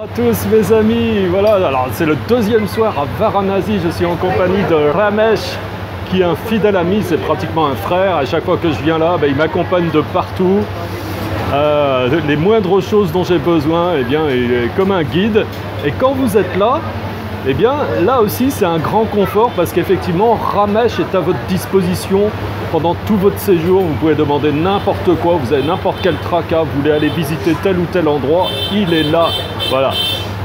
Bonjour à tous mes amis, voilà, alors c'est le deuxième soir à Varanasi, je suis en compagnie de Ramesh qui est un fidèle ami, c'est pratiquement un frère, à chaque fois que je viens là, il m'accompagne de partout, les moindres choses dont j'ai besoin, il est comme un guide, et quand vous êtes là, là aussi c'est un grand confort parce qu'effectivement Ramesh est à votre disposition pendant tout votre séjour, vous pouvez demander n'importe quoi, vous avez n'importe quel tracas, vous voulez aller visiter tel ou tel endroit, il est là, voilà.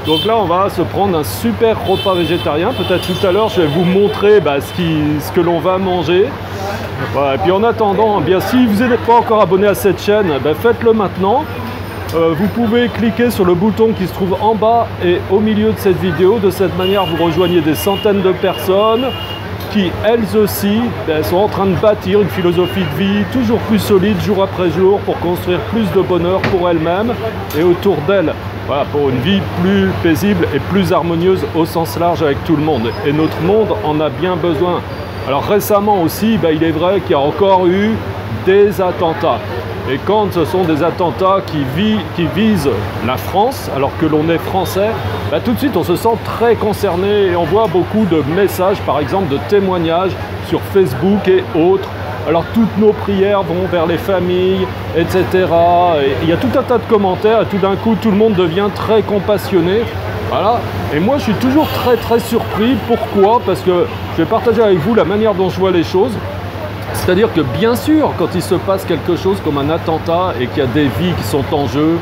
Donc là on va se prendre un super repas végétarien, peut-être tout à l'heure je vais vous montrer ce que l'on va manger. Voilà. Et puis en attendant, si vous n'êtes pas encore abonné à cette chaîne, faites-le maintenant. Vous pouvez cliquer sur le bouton qui se trouve en bas et au milieu de cette vidéo. De cette manière, vous rejoignez des centaines de personnes qui, elles aussi, sont en train de bâtir une philosophie de vie toujours plus solide jour après jour pour construire plus de bonheur pour elles-mêmes et autour d'elles. Voilà, pour une vie plus paisible et plus harmonieuse au sens large avec tout le monde. Et notre monde en a bien besoin. Alors récemment aussi, il est vrai qu'il y a encore eu des attentats. Et quand ce sont des attentats qui visent la France, alors que l'on est français, tout de suite on se sent très concerné et on voit beaucoup de messages, par exemple de témoignages sur Facebook et autres. Alors toutes nos prières vont vers les familles, etc. Et il y a tout un tas de commentaires et tout d'un coup tout le monde devient très compassionné. Voilà. Et moi je suis toujours très surpris. Pourquoi? Parce que je vais partager avec vous la manière dont je vois les choses. C'est-à-dire que bien sûr, quand il se passe quelque chose comme un attentat et qu'il y a des vies qui sont en jeu,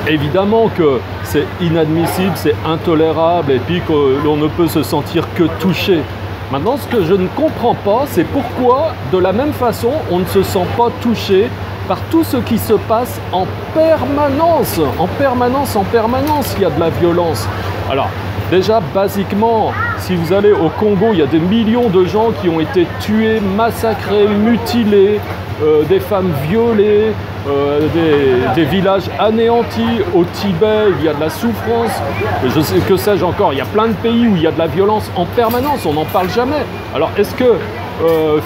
évidemment que c'est inadmissible, c'est intolérable et puis que l'on ne peut se sentir que touché. Maintenant, ce que je ne comprends pas, c'est pourquoi, de la même façon, on ne se sent pas touché par tout ce qui se passe en permanence. En permanence, il y a de la violence. Alors, déjà, basiquement, si vous allez au Congo, il y a des millions de gens qui ont été tués, massacrés, mutilés, des femmes violées, des villages anéantis. Au Tibet, il y a de la souffrance. Je sais, que sais-je encore, il y a plein de pays où il y a de la violence en permanence, on n'en parle jamais. Alors, est-ce que,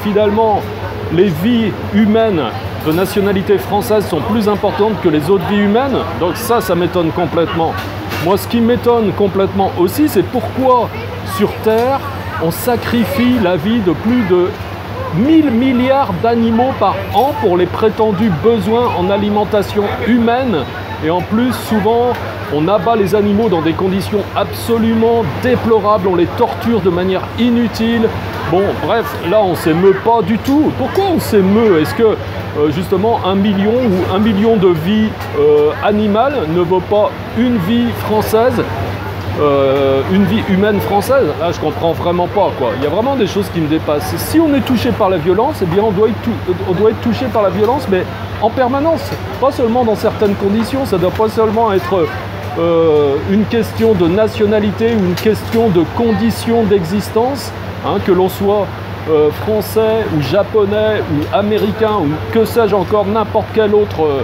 finalement, les vies humaines de nationalité française sont plus importantes que les autres vies humaines? Donc ça m'étonne complètement. Moi, ce qui m'étonne complètement aussi, c'est pourquoi sur Terre, on sacrifie la vie de plus de 1000 milliards d'animaux par an pour les prétendus besoins en alimentation humaine. Et en plus, souvent, on abat les animaux dans des conditions absolument déplorables, on les torture de manière inutile. Bon, bref, là, on ne s'émeut pas du tout. Pourquoi on s'émeut? Est-ce que, justement, 1 million ou 1 million de vies animales ne vaut pas une vie française, une vie humaine française? Là, je comprends vraiment pas, quoi. Il y a vraiment des choses qui me dépassent. Si on est touché par la violence, on doit être touché par la violence, mais en permanence. Pas seulement dans certaines conditions. Ça ne doit pas seulement être une question de nationalité ou une question de conditions d'existence. Que l'on soit français ou japonais ou américain ou que sais-je encore, n'importe quelle autre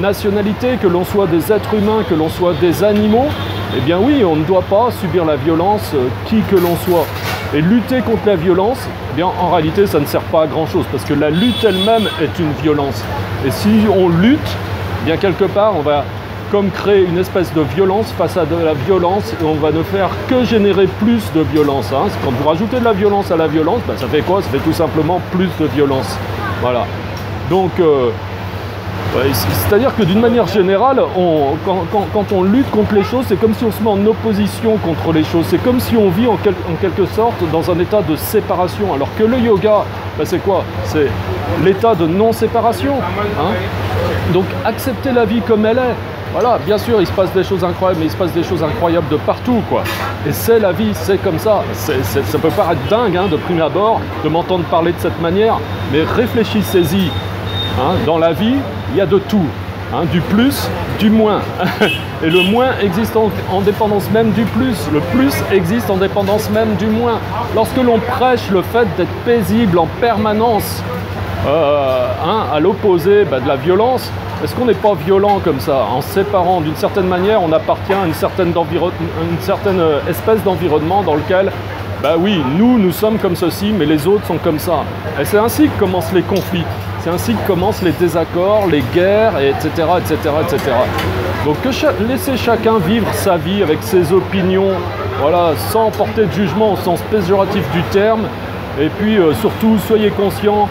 nationalité, que l'on soit des êtres humains, que l'on soit des animaux, eh bien oui, on ne doit pas subir la violence, qui que l'on soit. Et lutter contre la violence, eh bien en réalité ça ne sert pas à grand chose parce que la lutte elle-même est une violence. Et si on lutte, eh bien quelque part on va comme créer une espèce de violence face à de la violence et on va ne faire que générer plus de violence. Quand vous rajoutez de la violence à la violence, ça fait quoi? Ça fait tout simplement plus de violence. Voilà. Donc, c'est-à-dire que d'une manière générale, quand on lutte contre les choses, c'est comme si on se met en opposition contre les choses. C'est comme si on vit en quelque sorte dans un état de séparation. Alors que le yoga, c'est quoi? C'est l'état de non-séparation. Donc, accepter la vie comme elle est. Voilà, bien sûr, il se passe des choses incroyables, mais il se passe des choses incroyables de partout, quoi. Et c'est la vie, c'est comme ça. Ça peut paraître dingue, de prime abord, de m'entendre parler de cette manière, mais réfléchissez-y. Dans la vie, il y a de tout. Du plus, du moins. Et le moins existe en dépendance même du plus. Le plus existe en dépendance même du moins. Lorsque l'on prêche le fait d'être paisible en permanence, à l'opposé de la violence, est-ce qu'on n'est pas violent comme ça? En se séparant d'une certaine manière, on appartient à une certaine espèce d'environnement dans lequel, oui, nous sommes comme ceci, mais les autres sont comme ça. Et c'est ainsi que commencent les conflits. C'est ainsi que commencent les désaccords, les guerres, etc., etc., etc. Donc laissez chacun vivre sa vie avec ses opinions, voilà, sans porter de jugement au sens péjoratif du terme. Et puis surtout, soyez conscients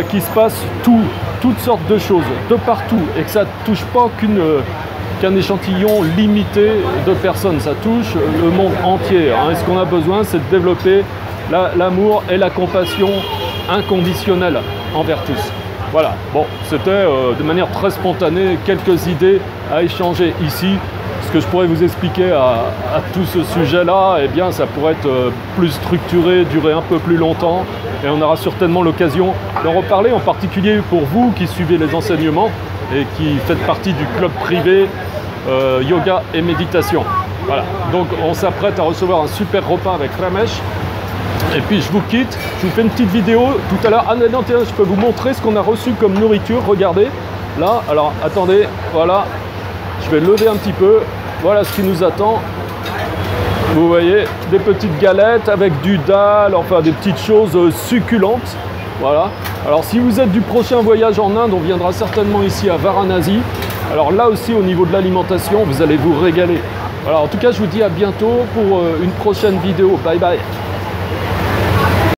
qu'il se passe toutes sortes de choses, de partout, et que ça ne touche pas qu'un échantillon limité de personnes, ça touche le monde entier. Et ce qu'on a besoin, c'est de développer l'amour et la compassion inconditionnelle envers tous. Voilà, bon, c'était de manière très spontanée quelques idées à échanger ici. Ce que je pourrais vous expliquer à tout ce sujet-là, eh bien, ça pourrait être plus structuré, durer un peu plus longtemps, et on aura certainement l'occasion d'en reparler, en particulier pour vous qui suivez les enseignements et qui faites partie du club privé yoga et méditation. Voilà, donc on s'apprête à recevoir un super repas avec Ramesh. Et puis je vous quitte, je vous fais une petite vidéo tout à l'heure. Ah non, tiens, je peux vous montrer ce qu'on a reçu comme nourriture, regardez. Là, alors attendez, voilà, je vais lever un petit peu. Voilà ce qui nous attend. Vous voyez, des petites galettes avec du dal, enfin des petites choses succulentes. Voilà. Alors si vous êtes du prochain voyage en Inde, on viendra certainement ici à Varanasi. Alors là aussi, au niveau de l'alimentation, vous allez vous régaler. Voilà, en tout cas, je vous dis à bientôt pour une prochaine vidéo. Bye bye.